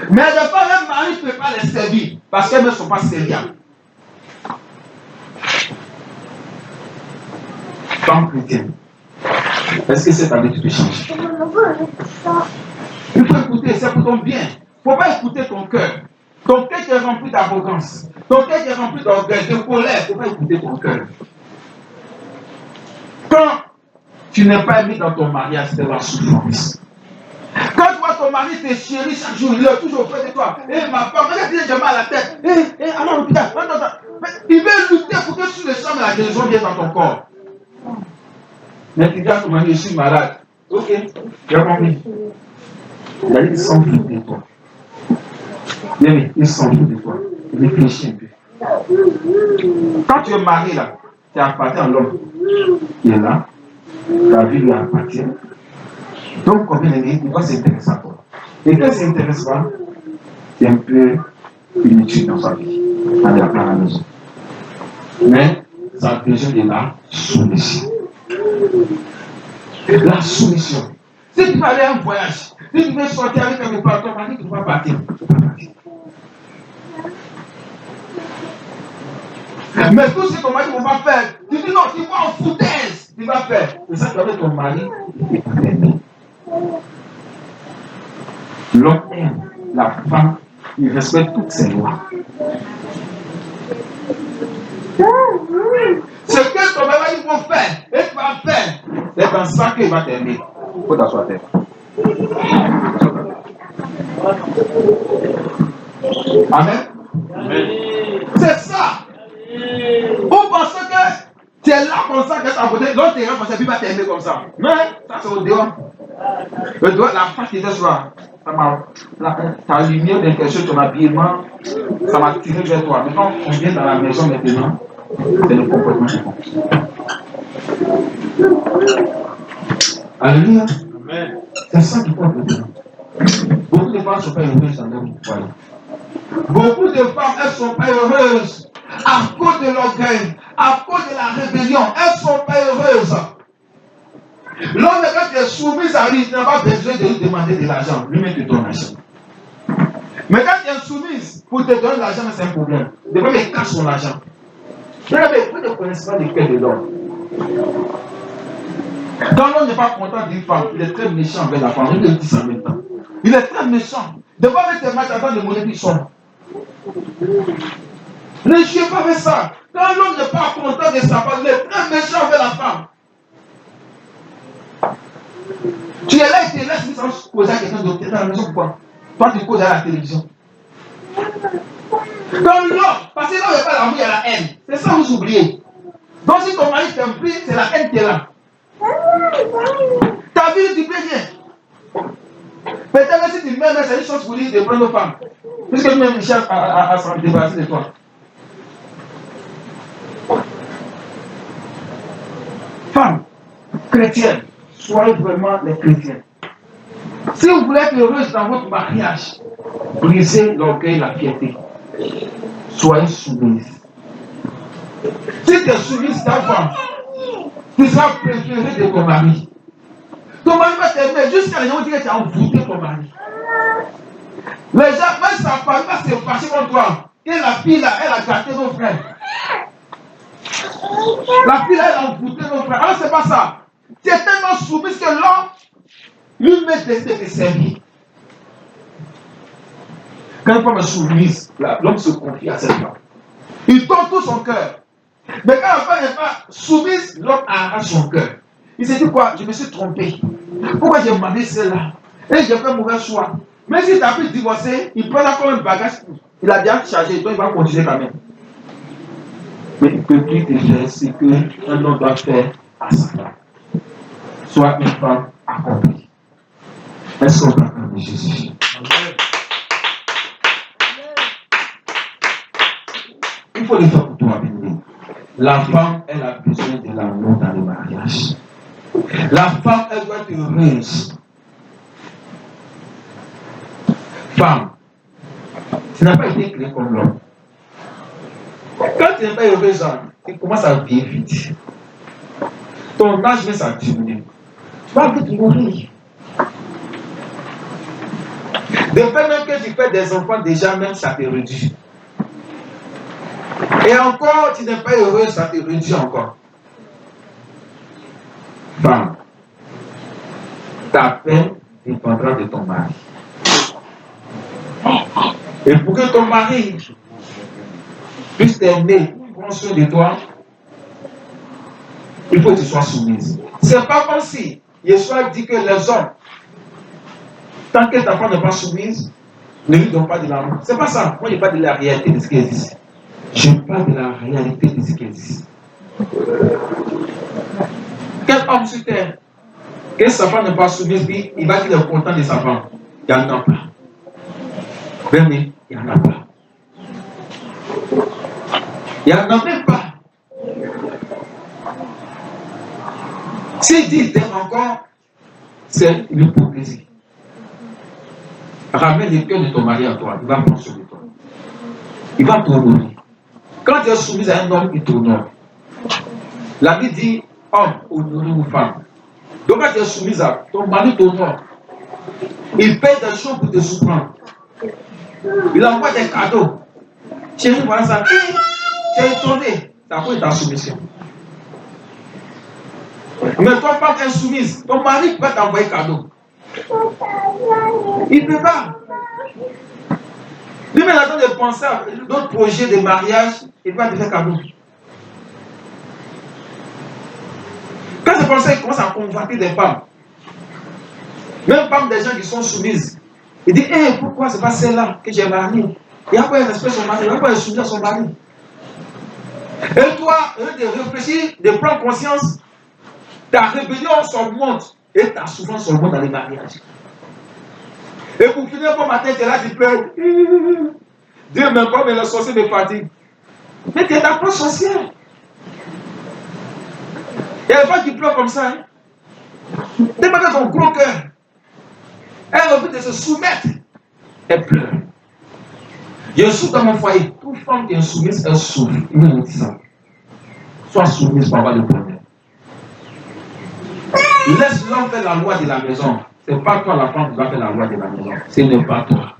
Mais des fois, un mari ne peut pas les servir parce qu'elles ne sont pas serviables. Femme chrétienne, est-ce que cette année tu te changes? Il faut écouter, c'est pour ton bien. Il ne faut pas écouter ton cœur. Ton cœur qui est rempli d'arrogance, ton cœur qui est rempli d'orgueil, de colère, il ne faut pas écouter ton cœur. Quand tu n'es pas mis dans ton mariage, c'est la souffrance. Quand tu vois ton mari te chérit chaque jour, il est toujours auprès de toi. Et ma femme, regarde, il a mal à la tête. Alors l'hôpital, il veut lutter pour que sur le sang de la guérison vienne dans ton corps. Mais tu dis à ton mari, je suis malade. Ok, j'ai compris. Il a dit, il s'en fout de toi. Bien, il s'en fout de toi. Réfléchis un peu. Quand tu es marié là, tu appartiens à l'homme qui est là, ta vie lui appartient. Donc, combien d'années, il va s'intéresser à toi. Et quand il ne s'intéresse pas, c'est un peu inutile dans sa vie. Aller à la maison. Mais ça a besoin de la soumission. La soumission. Si tu vas aller à un voyage, si tu veux sortir avec un part, ton mari, tu ne vas pas partir. Mais tout ce que ton mari ne va pas faire, tu dis non, tu vas en foutaise, tu vas faire. C'est ça que ton mari est aimé. L'homme aime la femme, il respecte toutes ses lois. Ce que ton mari va faire, et tu vas faire, c'est dans ça qu'il va t'aimer. Il faut t'asseoir à terre. Amen. C'est ça. Vous pensez que tu es là comme ça, que ta beauté, l'autre est là comme ça, puis il va t'aimer comme ça. Mais ça c'est au dehors. Le dehors, la face qui était sur ta lumière d'intention, ton habillement, ça m'a tiré vers toi. Maintenant, on vient dans la maison maintenant, c'est le comportement qui compte. Alléluia. C'est ça qui compte maintenant. Beaucoup de femmes ne sont pas heureuses dans leur foyer. Beaucoup de femmes, elles ne sont pas heureuses à cause de l'orgueil, à cause de la rébellion. Elles ne sont pas heureuses. L'homme, quand tu es soumis à lui, tu n'as pas besoin de lui demander de l'argent. Lui-même te donne l'argent. Mais quand tu es soumise, pour te donner l'argent, c'est un problème. Des fois, il cache son argent. Regardez, vous ne connaissez pas le cœur de l'homme. Quand l'homme n'est pas content d'une femme, il est très méchant avec la femme. Il le dit ça en même temps. Il est très méchant. De fois avec tes matchs, attends de monnaie, il sort. Ne jouez pas avec ça. Quand l'homme n'est pas content de sa femme, il est très méchant avec la femme. Tu es là et tu es là sans poser à quelqu'un d'autre. Tu es dans la maison pourquoi? Toi, tu causes à la télévision. Quand l'homme, parce que là, il n'y a pas l'amour, il y a la haine. C'est ça, vous oubliez. Donc, si ton mari t'aime plus, c'est la haine qui est là. Ta vie, tu peux rien. Peut-être si tu mets, c'est une chose pour dire de prendre nos femmes. Puisque lui-même cherche à se débarrasser de toi. Femmes chrétiennes, soyez vraiment les chrétiens. Si vous voulez être heureuse dans votre mariage, brisez l'orgueil, la fierté. Soyez soumise. Si tu es soumise ta femme, tu seras préféré de ton mari. Ton mari va t'aimer jusqu'à les gens qui tu as envoûté ton mari. Les gens, même sa femme va se fâcher contre toi. Et la fille là, elle a gâté nos frères. La fille là, elle a envoûté nos frères. Alors c'est pas ça. Tu es tellement soumise que l'homme lui-même décide de te servir. Quand une femme est soumise, l'homme se confie à cette femme. Il donne tout son cœur. Mais quand la femme n'est pas soumise, l'homme arrache son cœur. Il se dit quoi? Je me suis trompé. Pourquoi j'ai demandé cela? Et j'ai fait un mauvais choix. Mais si tu as pu divorcer, il prend ça comme un bagage. Il a déjà chargé, donc il va continuer quand même. Mais il peut plus te faire ce qu'un homme doit faire à sa femme. Soit une femme accomplie. Est-ce qu'on va parler de Jésus? Il faut le faire pour toi, bien. La femme, elle a besoin de l'amour dans le mariage. La femme, elle doit être heureuse. Femme, tu n'as pas été créé comme l'homme. Quand tu n'es pas heureuse, tu commences à vivre vite. Ton âge va s'en diminuer. Tu vas vite mourir. De fait même que tu fais des enfants, déjà même ça te réduit. Et encore, tu n'es pas heureux, ça te réduit encore. Femme, ta peine dépendra de ton mari. Et pour que ton mari puisse t'aimer, prendre soin de toi, il faut que tu sois soumise. C'est pas comme si Yeshua dit que les hommes, tant que ta femme n'est pas soumise, ne lui donne pas de l'amour. C'est pas ça. Moi, je parle de la réalité de ce qui existe. Je parle de la réalité de ce qui existe. Quel homme sur terre, que sa femme n'est pas soumise, puis il va qu'il est content de sa femme? Il n'y en a pas. Venez, il n'y en a pas. Il n'y en a même pas. S'il dit t'aimes encore, c'est l'hypocrisie. Ramène le cœur de ton mari à toi, il va prendre sur toi. Il va t'honorer. Quand tu es soumise à un homme, il t'honore. La Bible dit homme, honorez vos femmes. Donc quand tu es soumise à ton mari t'honore. Il paye des choses pour te surprendre. Il envoie des cadeaux. Chérie, voilà ça. Tu es étonné. C'est à cause de ta soumission. Mais toi, pas insoumise, ton mari peut t'envoyer cadeau. Il ne peut pas. Lui, il a besoin de penser à d'autres projets de mariage, il va te faire cadeau. Quand c'est comme ça, il commence à convoiter des femmes. Même femmes des gens qui sont soumises. Il dit, pourquoi c'est pas celle-là que j'ai mariée? Il n'y a pas un respect son mari, il n'y a pas un soumis à son mari. Et toi, de réfléchir, de prendre conscience, ta rébellion s'augmente et ta souffrance s'augmente dans les mariages. Et pour finir, pour matin, tu es là, tu pleures. Dieu même pas, mais le sorcier me fatigue. Mais tu es ta propre sorcière. Il y a des femmes qui pleurent comme ça. T'es pas dans ton gros cœur. Elle a envie de se soumettre. Elle pleure. Il y a un souffle dans mon foyer. Toute femme qui est soumise, elle souffre. Il me dit ça. Sois soumise pour avoir le bonheur. Laisse l'homme faire la loi de la maison. Ce n'est pas toi la femme qui va faire la loi de la maison. Ce n'est pas toi.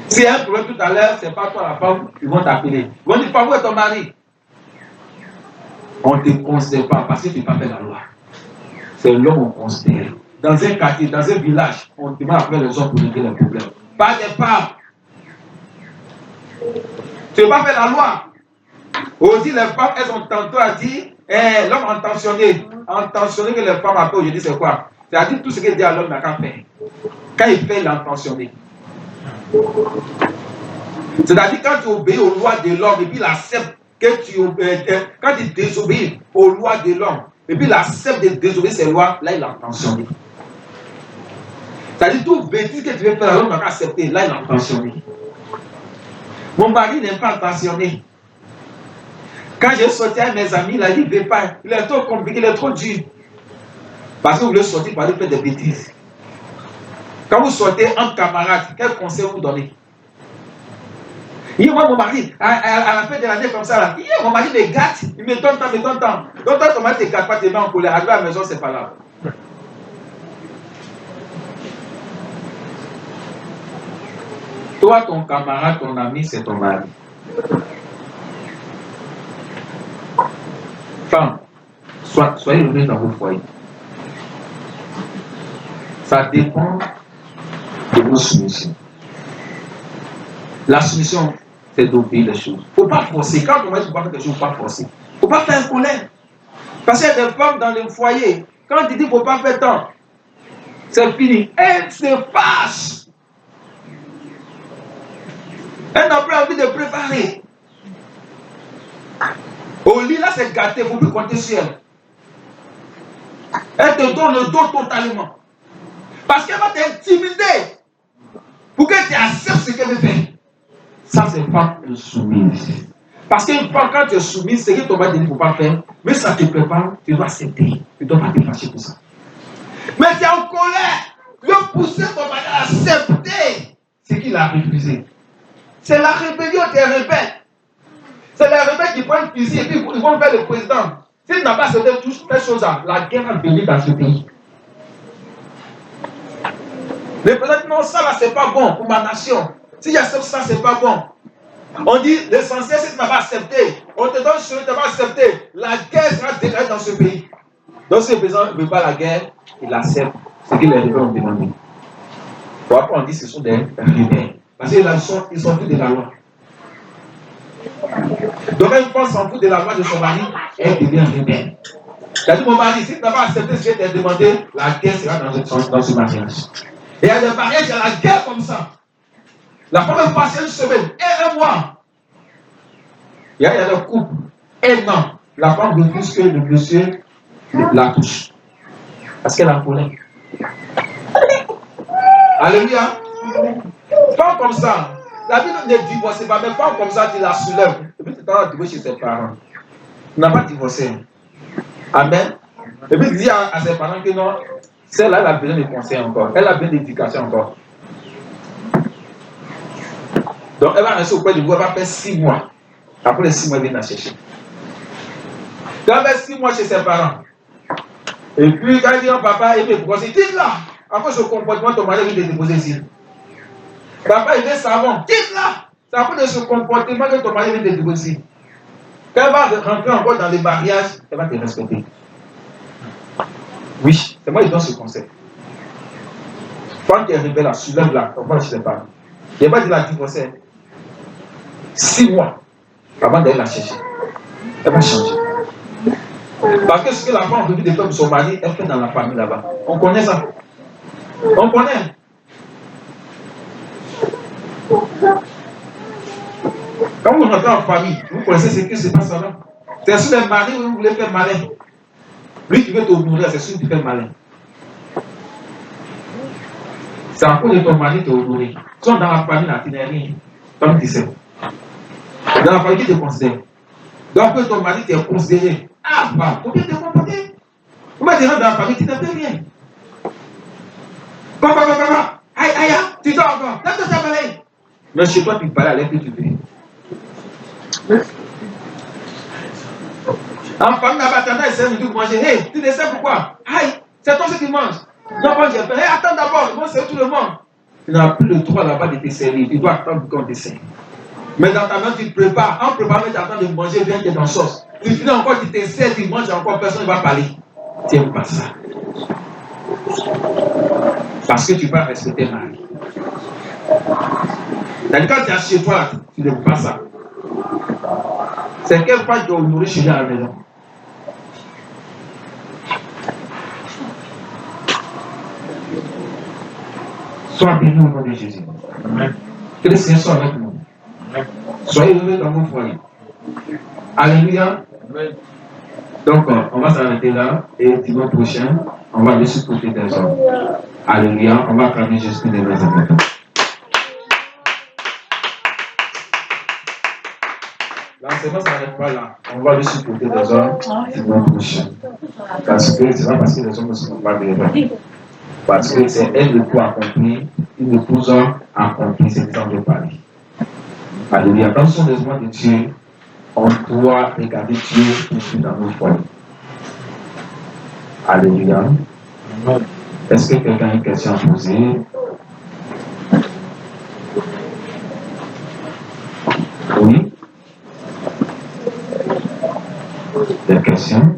Si il y a un problème tout à l'heure, ce n'est pas toi la femme, ils vont t'appeler. Ils vont dire, pas où est ton mari? On ne te considère pas parce que tu n'as pas fait la loi. C'est l'homme qu'on considère. Dans un quartier, dans un village, on demande après les hommes pour régler les problèmes. Pas des femmes. Tu ne veux pas faire la loi. Aussi, les femmes, elles ont tantôt à dire, l'homme intentionné que les femmes appellent aujourd'hui, c'est quoi? C'est-à-dire tout ce qu'il dit à l'homme n'a qu'à faire. Quand il fait, il est intentionné. C'est-à-dire quand tu obéis aux lois de l'homme et puis il accepte que tu obéis, quand tu désobéis aux lois de l'homme et puis il accepte de désobéir ses lois, là il a pensionné. C'est-à-dire tout bêtise que tu veux faire, l'homme va accepter, là il a pensionné. Mon mari n'est pas pensionné. Quand j'ai sorti avec mes amis, il a dit, il ne veut pas, il est trop compliqué, il est trop dur. Parce que vous voulez sortir pour aller faire des bêtises. Quand vous sortez entre camarades, quel conseil vous donnez? Moi, mon mari, à la fin de l'année comme ça, là, mon mari me gâte, il me donne tant. Donc, toi, ton mari ne te gâte pas, tu te mets en colère. Arrivé à la maison, c'est pas là. Toi, ton camarade, ton ami, c'est ton mari. Femme, soyez heureux dans vos foyers. Ça dépend de vos soumissions. La soumission, c'est d'obéir les choses. Il ne faut pas forcer. Quand on va dire quelque chose, il ne faut pas forcer. Il ne faut pas faire colère. Parce qu'il y a des femmes dans le foyer, quand tu dis qu'il ne faut pas faire tant, c'est fini. Elles se fâchent. Elles n'ont plus envie de préparer. Au lit, là, c'est gâté. Il ne faut plus compter sur elle. Elle te donne le dos totalement. Parce qu'elle va t'intimider pour que tu acceptes ce qu'elle veut faire. Ça, c'est pas de soumise. Parce qu'une fois, quand tu es soumise, c'est que ton mari ne faut pas faire, mais ça te prépare, tu dois accepter. Tu ne dois pas te fâcher pour ça. Mais tu es en colère. Tu veux pousser ton mari à accepter ce qu'il a refusé. C'est la rébellion des rebelles. C'est les rebelles qui prennent fusil et puis ils vont faire le président. S'il n'a pas accepté toutes ces choses-là, la guerre va venir dans ce pays. Le président dit non, ça là, c'est pas bon pour ma nation. Si j'accepte ça, c'est pas bon. On dit l'essentiel, c'est que tu n'as pas accepté. On te donne ce que tu n'as pas accepté. La guerre sera déclarée dans ce pays. Donc, si le président ne veut pas la guerre, il accepte ce que les rebelles ont demandé. Bon, après, on dit que ce sont des rebelles. Parce qu'ils s'en foutent de la loi. Donc, une femme s'en fout de la loi de son mari, elle devient rebelle. Il a dit, mon mari, si tu n'as pas accepté ce que tu as demandé, la guerre sera dans ce mariage. Et il y a des mariages, il y a la guerre comme ça. La femme est passée une semaine et un mois. Il y a le couple. Un an. La femme refuse que le monsieur la touche. Parce qu'elle a colère. Alléluia. Femme comme ça. La Bible ne divorce pas, mais femme comme ça, tu la soulèves. Et puis tu t'en vas divorcer chez ses parents. Tu n'as pas divorcé. Amen. Et puis tu dis à ses parents que non, celle-là, elle a besoin de conseils encore. Elle a besoin d'éducation encore. Donc elle va rester auprès de vous, elle va faire 6 mois. Après les 6 mois, elle vient la chercher. Quand elle fait 6 mois chez ses parents, et puis quand elle dit au papa, il veut déposer, quitte là. Après ce comportement, ton mari vient te déposer ici. Papa, il veut savon, quitte là. C'est après ce comportement que ton mari vient te déposer ici. Quand elle va rentrer encore dans les mariages, elle va te respecter. Oui, c'est moi qui donne ce conseil. Quand tu es rebelle, là, soulève là, on va chez ses parents. Il n'y a pas de la divorcer. 6 mois avant d'aller la chercher. Elle va changer. Parce que ce que la femme a envie de faire de son mari, elle fait dans la famille là-bas. On connaît ça. On connaît. Quand vous rentrez en famille, vous connaissez ce qui se passe là. C'est sur les maris où vous voulez faire malin. Lui qui veut te nourrir, c'est sûr que tu fais malin. C'est à cause de ton mari te honorer. Quand dans la famille, là, tu n'es rien. Comme tu sais. Dans la famille, qui te considère. Donc, que ton mari t'est considéré. Ah, bah, faut bien te comporter. Comment tu rentres dans la famille, tu n'as plus rien. Papa. Aïe, tu dors encore. Lève-toi, ça va aller. Mais chez toi, tu parles à l'air que tu veux. En famille, là-bas, tu as essayé de manger. Hey, tu ne sais pourquoi. Aïe, c'est toi qui manges. Donc, quand j'ai fait, hey, attends d'abord, moi, c'est tout le monde. Tu n'as plus le droit là-bas de te servir. Tu dois attendre qu'on te sert. Mais dans ta main, tu te prépares. En préparant, tu attends de manger bien, tu es dans la sauce. Tu finis encore, tu te sers, tu manges encore, personne ne va parler. Tu n'aimes pas ça. Parce que tu vas respecter Marie. Quand tu es chez toi, tu n'aimes pas ça. C'est quelle fois tu as honoré chez lui à la maison. Sois béni au nom de Jésus. Amen. Que le Seigneur soit avec nous. Amen. Soyez heureux dans vos foyers. Alléluia. Amen. Donc, on va s'arrêter là et dimanche prochain, on va aller sur le côté des hommes. Alléluia, on va acclamer Jésus des mains en même temps. L'enseignement ne s'arrête pas là. On va aller sur le côté des hommes dimanche prochain. Parce que c'est pas parce que les hommes ne sont pas des hommes. Parce que c'est un époux accompli, une épouse accomplie, c'est le temps de parler. Alléluia. Dans son besoin de Dieu, on doit regarder Dieu aussi dans nos foyers. Alléluia. Est-ce que quelqu'un a une question à poser? Oui? Des questions?